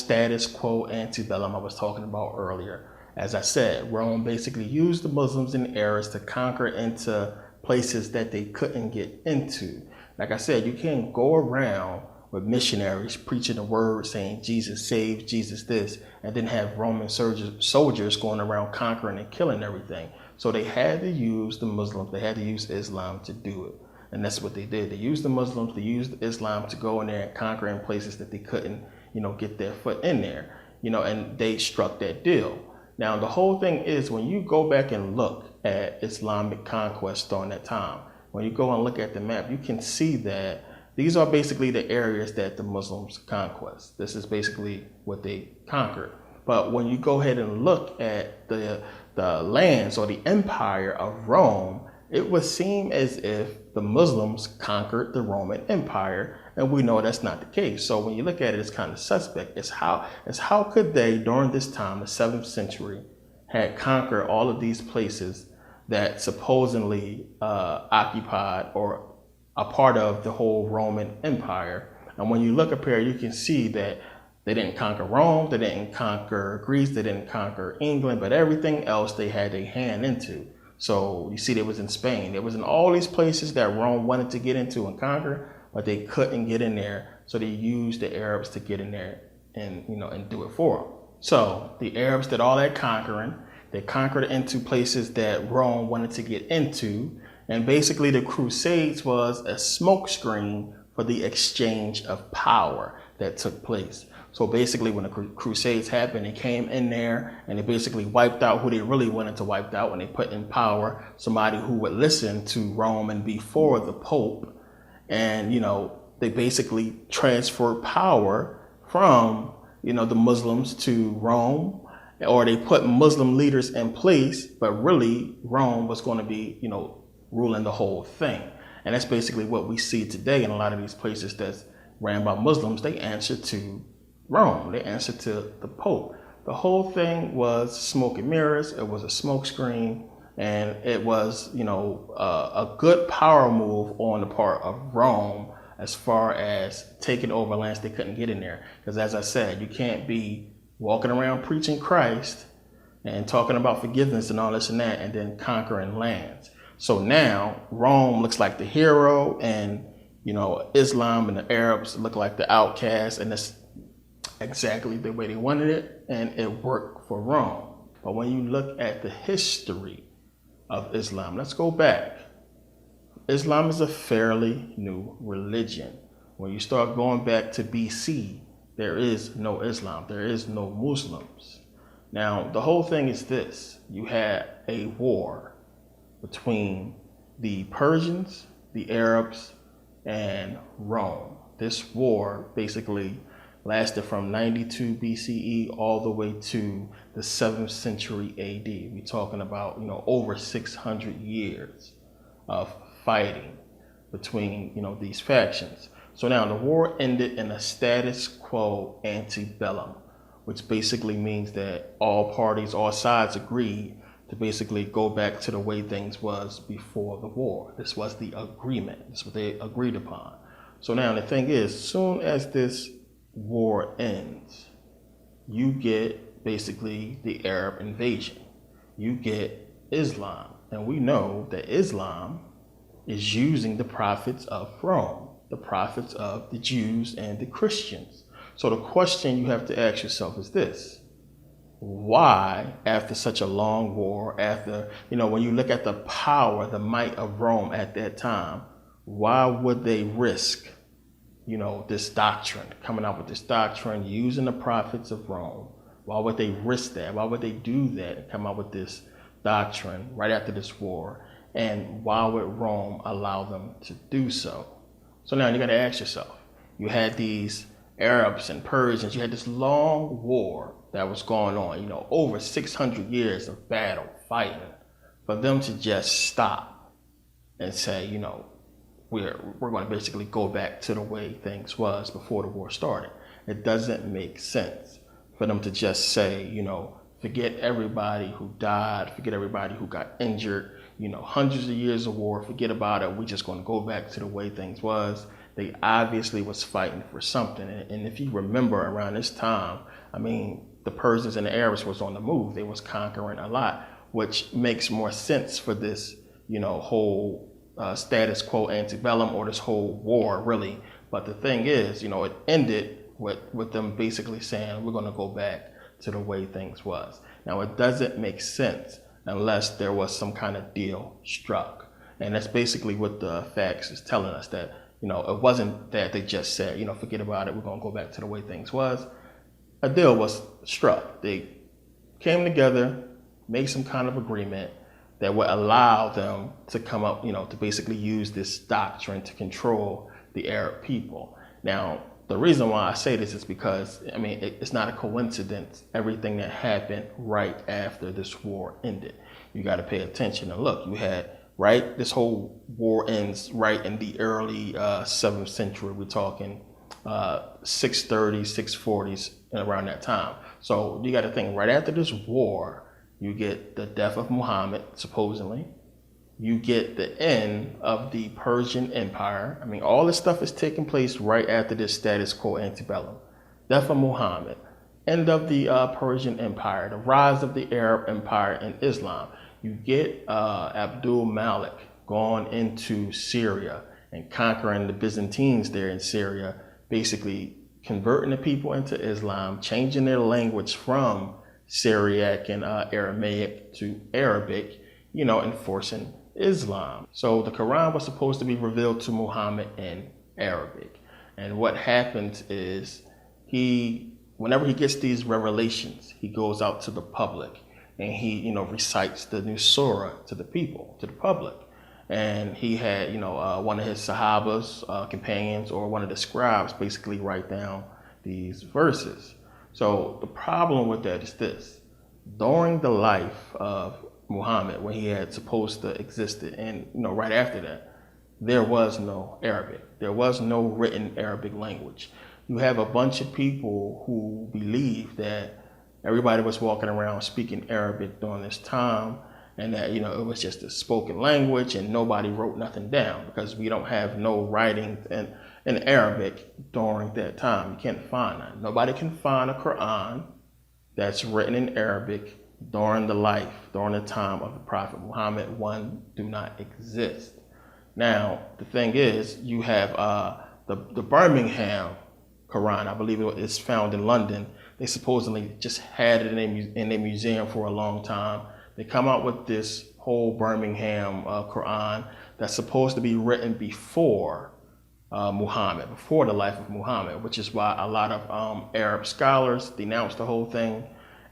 status quo antebellum I was talking about earlier. As I said, Rome basically used the Muslims and Arabs to conquer into places that they couldn't get into. Like I said, you can't go around with missionaries preaching the word, saying Jesus saved, Jesus this, and then have Roman soldiers going around conquering and killing everything. So they had to use the Muslims, they had to use Islam to do it. And that's what they did. They used the Muslims, they used Islam to go in there and conquer in places that they couldn't, get their foot in there, and they struck that deal. Now, the whole thing is, when you go back and look at Islamic conquest during that time, when you go and look at the map, you can see that these are basically the areas that the Muslims conquest. This is basically what they conquered. But when you go ahead and look at the lands or the empire of Rome, it would seem as if the Muslims conquered the Roman Empire, and we know that's not the case. So when you look at it, it's kind of suspect. It's how could they, during this time, the 7th century, had conquered all of these places that supposedly occupied or a part of the whole Roman Empire. And when you look up here, you can see that they didn't conquer Rome, they didn't conquer Greece, they didn't conquer England, but everything else they had a hand into. So you see, they was in Spain. It was in all these places that Rome wanted to get into and conquer, but they couldn't get in there. So they used the Arabs to get in there and, and do it for them. So the Arabs did all that conquering. They conquered into places that Rome wanted to get into. And basically the Crusades was a smokescreen for the exchange of power that took place. So basically when the Crusades happened, they came in there and they basically wiped out who they really wanted to wipe out, and they put in power somebody who would listen to Rome and be for the Pope. And, they basically transferred power from, the Muslims to Rome, or they put Muslim leaders in place, but really Rome was going to be, ruling the whole thing. And that's basically what we see today in a lot of these places that's ran by Muslims. They answer to Rome, they answer to the Pope. The whole thing was smoke and mirrors. It was a smoke screen, and it was, a good power move on the part of Rome as far as taking over lands they couldn't get in there. Because as I said, you can't be walking around preaching Christ and talking about forgiveness and all this and that, and then conquering lands. So now Rome looks like the hero, and Islam and the Arabs look like the outcasts, and that's exactly the way they wanted it, and it worked for Rome. But when you look at the history of Islam, let's go back. Islam is a fairly new religion. When you start going back to BC, there is no Islam, there is no Muslims. Now, the whole thing is this: you had a war between the Persians, the Arabs, and Rome. This war basically lasted from 92 BCE all the way to the 7th century AD. We're talking about, over 600 years of fighting between, these factions. So now the war ended in a status quo antebellum, which basically means that all parties, all sides agreed to basically go back to the way things was before the war. This was the agreement. This is what they agreed upon. So now the thing is, soon as this war ends, you get basically the Arab invasion. You get Islam. And we know that Islam is using the prophets of Rome, the prophets of the Jews and the Christians. So the question you have to ask yourself is this: why, after such a long war, after, when you look at the power, the might of Rome at that time, why would they risk, this doctrine, coming out with this doctrine, using the prophets of Rome? Why would they risk that? Why would they do that and come out with this doctrine right after this war? And why would Rome allow them to do so? So now you got to ask yourself, you had these Arabs and Persians, you had this long war that was going on, over 600 years of battle, fighting, for them to just stop and say, we're going to basically go back to the way things was before the war started. It doesn't make sense for them to just say, forget everybody who died, forget everybody who got injured, hundreds of years of war, forget about it. We're just going to go back to the way things was they obviously was fighting for something. And if you remember around this time, I mean, the Persians and the Arabs was on the move. They was conquering a lot, which makes more sense for this, whole status quo antebellum, or this whole war, really. But the thing is, it ended with them basically saying, we're going to go back to the way things was. Now, it doesn't make sense unless there was some kind of deal struck. And that's basically what the facts is telling us, that, it wasn't that they just said, forget about it, we're going to go back to the way things was. A deal was struck. They came together, made some kind of agreement that would allow them to come up, to basically use this doctrine to control the Arab people. Now, the reason why I say this is because, it's not a coincidence, everything that happened right after this war ended. You got to pay attention and look. You had, this whole war ends right in the early 7th century. We're talking 630s, 640s, and around that time. So you got to think, right after this war, you get the death of Muhammad, supposedly. You get the end of the Persian Empire. All this stuff is taking place right after this status quo antebellum. Death of Muhammad, end of the Persian Empire, the rise of the Arab Empire and Islam. You get Abdul Malik going into Syria and conquering the Byzantines there in Syria, basically converting the people into Islam, changing their language from Syriac and Aramaic to Arabic, enforcing Islam. So the Quran was supposed to be revealed to Muhammad in Arabic. And what happens is whenever he gets these revelations, he goes out to the public and he, recites the new surah to the people, to the public. And he had, one of his sahabas, companions, or one of the scribes basically write down these verses. So the problem with that is this: during the life of Muhammad, when he had supposed to existed, and right after that, there was no Arabic. There was no written Arabic language. You have a bunch of people who believe that everybody was walking around speaking Arabic during this time, and that it was just a spoken language, and nobody wrote nothing down because we don't have no writing in Arabic during that time. You can't find that. Nobody can find a Quran that's written in Arabic during the time of the Prophet Muhammad. One do not exist. Now, the thing is, you have the Birmingham Quran. I believe it is found in London. They supposedly just had it in a museum for a long time. They come out with this whole Birmingham Quran that's supposed to be written before Muhammad, before the life of Muhammad, which is why a lot of Arab scholars denounce the whole thing.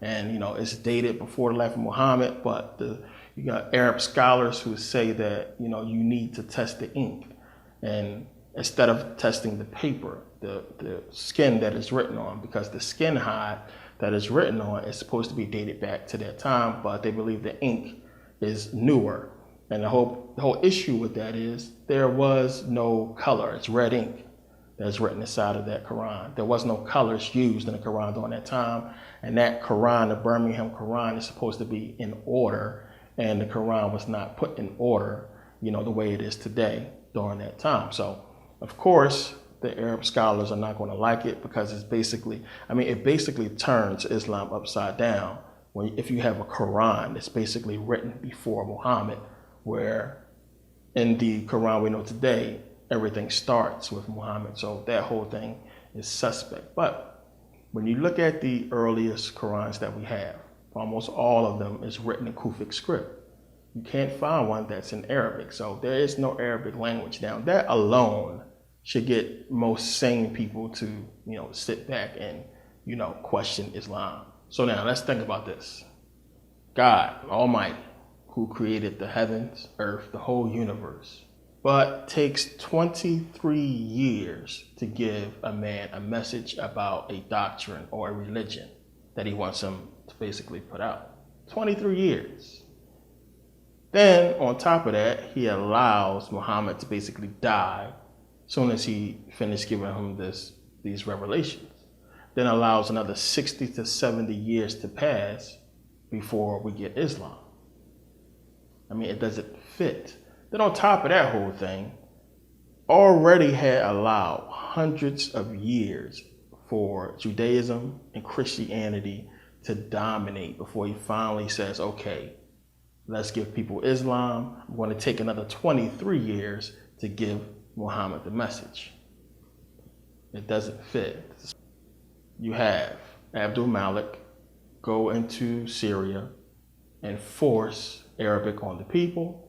And, it's dated before the life of Muhammad, but you got Arab scholars who say that, you need to test the ink. And instead of testing the paper, the skin that is written on, because the skin hide that is written on is supposed to be dated back to that time, but they believe the ink is newer. And the whole issue with that is there was no color. It's red ink that's written inside of that Quran. There was no colors used in the Quran during that time. And that Quran, the Birmingham Quran, is supposed to be in order. And the Quran was not put in order, the way it is today during that time. So, of course, the Arab scholars are not going to like it, because it basically turns Islam upside down. If you have a Quran that's basically written before Muhammad, where in the Quran we know today, everything starts with Muhammad. So that whole thing is suspect. But when you look at the earliest Qurans that we have, almost all of them is written in Kufic script. You can't find one that's in Arabic. So there is no Arabic language. Now, that alone should get most sane people to, sit back and, question Islam. So now let's think about this. God Almighty, who created the heavens, earth, the whole universe, but takes 23 years to give a man a message about a doctrine or a religion that he wants him to basically put out. 23 years. Then, on top of that, he allows Muhammad to basically die as soon as he finished giving him these revelations. Then allows another 60 to 70 years to pass before we get Islam. It doesn't fit. Then on top of that whole thing, already had allowed hundreds of years for Judaism and Christianity to dominate before he finally says, okay, let's give people Islam. I'm going to take another 23 years to give Muhammad the message. It doesn't fit. You have Abdul Malik go into Syria and force Arabic on the people.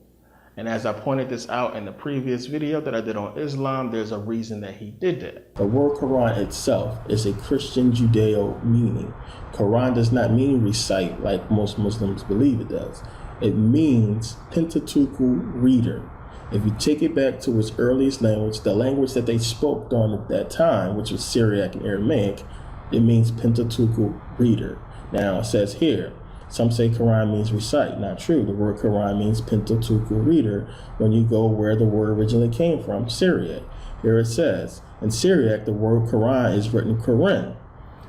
And as I pointed this out in the previous video that I did on Islam, there's a reason that he did that. The word Quran itself is a Christian Judeo meaning. Quran does not mean recite like most Muslims believe it does. It means Pentateuchal reader. If you take it back to its earliest language, the language that they spoke during that time, which was Syriac and Aramaic, it means Pentateuchal reader. Now it says here, some say Quran means recite. Not true. The word Quran means Pentateuchal reader when you go where the word originally came from, Syriac. Here it says, in Syriac, the word Quran is written Quran,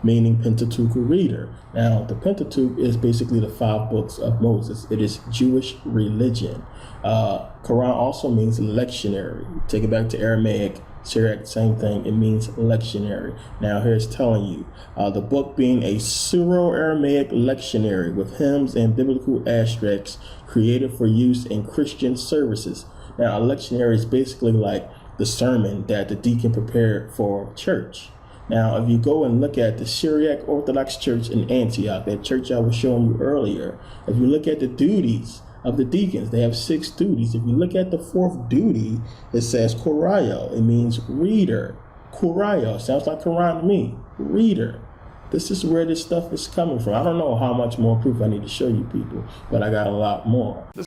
meaning Pentateuchal reader. Now, the Pentateuch is basically the 5 books of Moses. It is Jewish religion. Quran also means lectionary. Take it back to Aramaic, Syriac, same thing. It means lectionary. Now, here's telling you, the book being a Syro-Aramaic lectionary with hymns and biblical abstracts created for use in Christian services. Now, a lectionary is basically like the sermon that the deacon prepared for church. Now, if you go and look at the Syriac Orthodox Church in Antioch, that church I was showing you earlier, if you look at the duties of the deacons, they have 6 duties. If you look at the 4th duty, it says Korayo. It means reader. Korayo sounds like Quran to me. Reader. This is where this stuff is coming from. I don't know how much more proof I need to show you people, but I got a lot more.